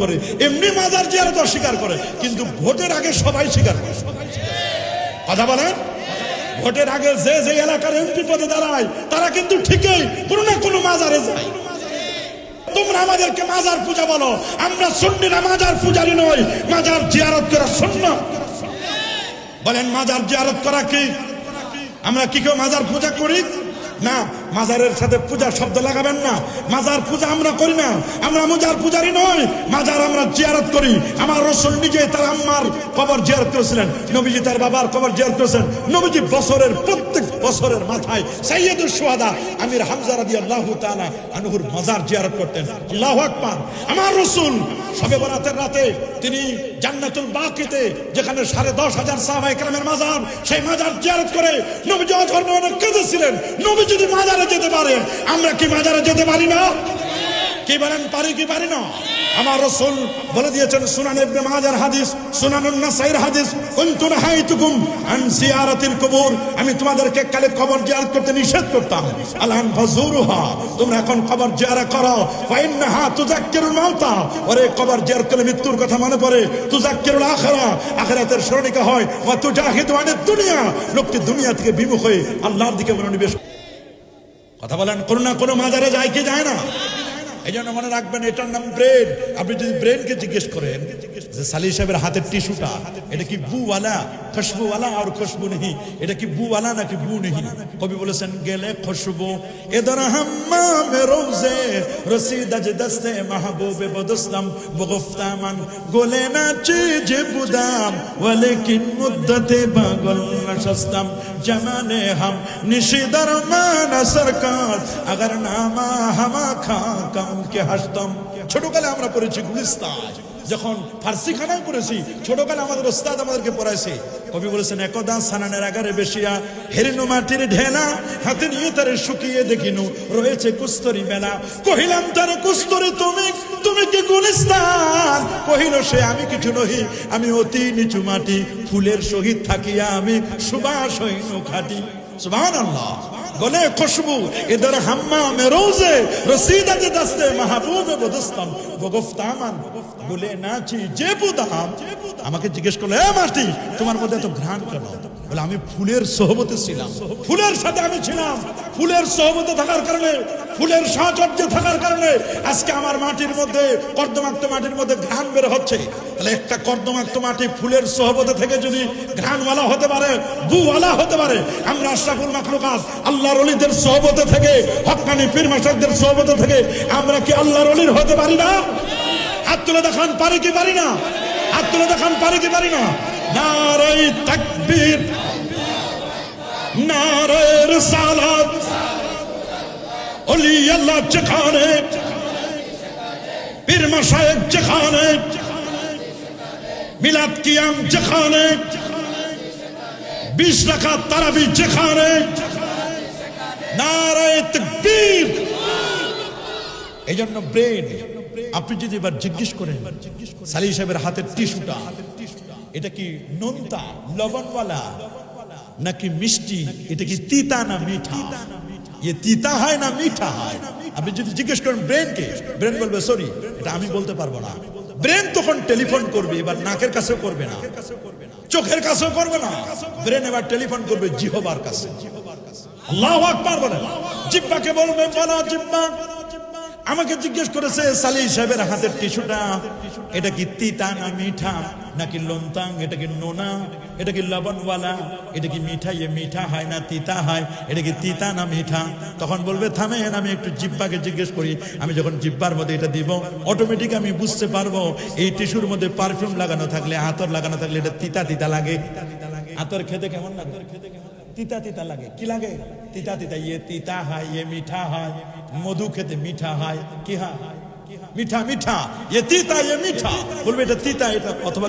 করে, এমনি মাজার জিয়ারত অস্বীকার করে, কিন্তু ভোটের আগে সবাই স্বীকার করে। কথা বলেন, ভোটের আগে যে যে এলাকার এমপি পদে দাঁড়ায় তারা কিন্তু ঠিকই কোনো না কোনো মাজারে যায়। তোমরা আমাদেরকে মাজার পূজা বলো, আমরা সুন্নিরা মাজার পূজারি নই, মাজার জিয়ারত করা সুন্নাত। বলেন মাজার জিয়ারত করা কি? আমরা কি কেউ মাজার পূজা করি না? মাজারের সাথে পূজা শব্দ লাগাবেন না। মাজার পূজা আমরা করি না, আমরা মাজার পূজারি নই, মাজার আমরা জিয়ারত করি। আমার রাসূল নিজে তার আম্মার কবর জিয়ারত করেছিলেন, নবীজি তার বাবার কবর জিয়ারত করেছেন। নবীজি বছরের প্রত্যেক বছরের মাথায় সাইয়্যিদুশ শুহাদা আমির হামজা রাদিয়াল্লাহু তাআলা আনহুর মাজার জিয়ারত করতেন। আল্লাহু আকবার। আমার রাসূল শবে বরাতের রাতে তিনি জান্নাতুল বাকিতে, যেখানে 10,500 সাহাবায়ে কেরামের মাজার, সেই মাজার জিয়ারত করে নবীজি অঝরনে অনেক কেঁদেছিলেন। নবী যদি মাজারে যেতে পারে, আমরা কি মাজারে যেতে পারি না? কি বলেন, পারি কি পারি না? আমার রাসূল বলে দিয়েছেন, সুনান ইবনে মাজার হাদিস, সুনানুন নাসাইর হাদিস, কুনতু নাহাইতুকুম আন জিয়ারাতিল কুবুর, আমি তোমাদেরকে কালে কবর জিয়ারত করতে নিষেধ করতাম। আলহান ফাজুরুহা, তোমরা এখন কবর জিয়ারত করো। ফাইন্নাহা তুযাক্কিরুল মাউতা, ওরে কবর জিয়ারত করলে মৃত্যুর কথা মনে পড়ে। তুযাক্কিরুল আখিরা, আখিরাতের স্মরণিকা হয়। ওয়া তুজাহিদু আনিদ দুনিয়া, লোকটি দুনিয়া থেকে বিমুখ হয়ে আল্লাহর দিকে মনোনিবেশ। কথা বলেন, কোনো না কোনো মাজারে যায় কি যায় না? এই জন্য মনে রাখবেন, এটার নাম ব্রেন। আপনি যদি ব্রেনকে জিজ্ঞেস করেন যে সালি সাহেবের হাতের টিস্যুটা এটা কি বুওয়ালা, খুশবুওয়ালা আর খুশবু নেই, এটা কি বুওয়ালা নাকি বু নেই? কবি বলেছেন, গেলে খুশবু এদর হাম্মামে রোজে রসিদ আজ দস্তে মাহবুবে বদসলাম বগফতামান গোলে না যে বুদাম ওয়ালেকিন মুদ্দতে বাগল নশস্তম জমানে হাম নিশিদর মান সরকার আগার নামা হামা খা কাম কে হাসতাম। ছোটকালে আমরা পড়েছি গুলিস্তান, যখন ফার্সি খানায় পড়েছি, ছোটকালে আমাদের ওস্তাদ আমাদেরকে পড়াইছে। কবি বলেছেন, একদা সানানের আগারে বেশিয়া হেরিনু মাটির ঢেলা, হাতে নিয়ে তারে শুকিয়ে দেখিনু রয়েছে কুস্তরি মেলা। কহিলাম তারে কুস্তরি তুমি, তুমি কি গুলিস্তান? কহিল সে, আমি কিছু নহি, আমি অতি নিচু মাটি, ফুলের সহিত থাকিয়া আমি সুবাস হইনু খাটি। সুবহানাল্লাহ। গলে খুশবু এদর হাম্মামে রোজে রসিদ আজ দস্তে মাহবুবে বদস্তম বগফতামান বলে নাচি যে বুদাম। আমাকে জিজ্ঞেস করলো, এ মাটি, তোমার মধ্যে এত ঘ্রাণ কেন? বলে, আমি ফুলের সোহবতে ছিলাম, ফুলের সাথে আমি ছিলাম। ফুলের সোহবতে থাকার কারণে, ফুলের সাহচর্যে থাকার কারণে আজকে আমার মাটির মধ্যে, কর্দমাক্ত মাটির মধ্যে ঘ্রাণ বের হচ্ছে। তাহলে একটা কর্দমাক্ত মাটি ফুলের সোহবতে থেকে যদি ঘ্রাণওয়ালা হতে পারে, বুওয়ালা হতে পারে, আমরা আশরাফুল মাখলুকাত আল্লাহর ওলিদের সোহবতে থেকে, হক্কানি পীর মাশায়েখদের সোহবতে থেকে আমরা কি আল্লাহর ওলির হতে পারি না? হাত তুলে দেখান, পারি কি পারি না? হাত তুলে দেখান, পারি কি পারি না? নারে তাকবীর, নারে রিসালাত, ওলি আল্লাহ যেখানে, পীর মাশায়েখ যেখানে, মিলাদ কিয়াম যেখানে, 20 রাকাত তারাবি যেখানে, নারে তাকবীর। এই জন্য ব্রেন, আপনি যদি এবার জিজ্ঞেস করেন সালি সাহেবের হাতের টিস্যুটা এটা কি নোনতা লবণওয়ালা নাকি মিষ্টি, এটা কি তিতা না মিঠা, ये তিতা হয় না মিঠা হয়, আপনি যদি জিজ্ঞেস করেন ব্রেনকে, ব্রেন বলবে সরি, এটা আমি বলতে পারবো না। ব্রেন তখন টেলিফোন করবে, এবার নাকের কাছেও করবে না, চোখের কাছেও করবে না, ব্রেন এবার টেলিফোন করবে জিহ্বার কাছে। আল্লাহু আকবার বলেন। জিহ্বাকে বলবে, বলো জিহ্বা, আমাকে জিজ্ঞেস করেছে সালি সাহেবের হাতের টিস্যুটা এটা কি তিতা না মিঠা নাকি লোনতাং, এটা কি নোনা, এটা কি লবণওয়ালা, এটা কি মিঠা, এ মিঠা হয় না তিতা হয়, এটা কি তিতা না মিঠা? তখন বলবে, থামেন, আমি একটু জিহ্বাকে জিজ্ঞেস করি। আমি যখন জিহ্বার মধ্যে এটা দিব, অটোমেটিক আমি বুঝতে পারবো এই টিস্যুর মধ্যে পারফিউম লাগানো থাকলে, আতর লাগানো থাকলে এটা তিতা তিতা লাগে। আতর খেতে কেমন লাগে? তিতা তিতা লাগে। কি লাগে? তিতা তিতা। ये তিতা হয়, ये মিঠা হয়। মধু খেতে মিঠা হয়, কি হয়? মিঠা মিঠা। ये তিতা, ये মিঠা। বলবে এটা তিতা, এটা অথবা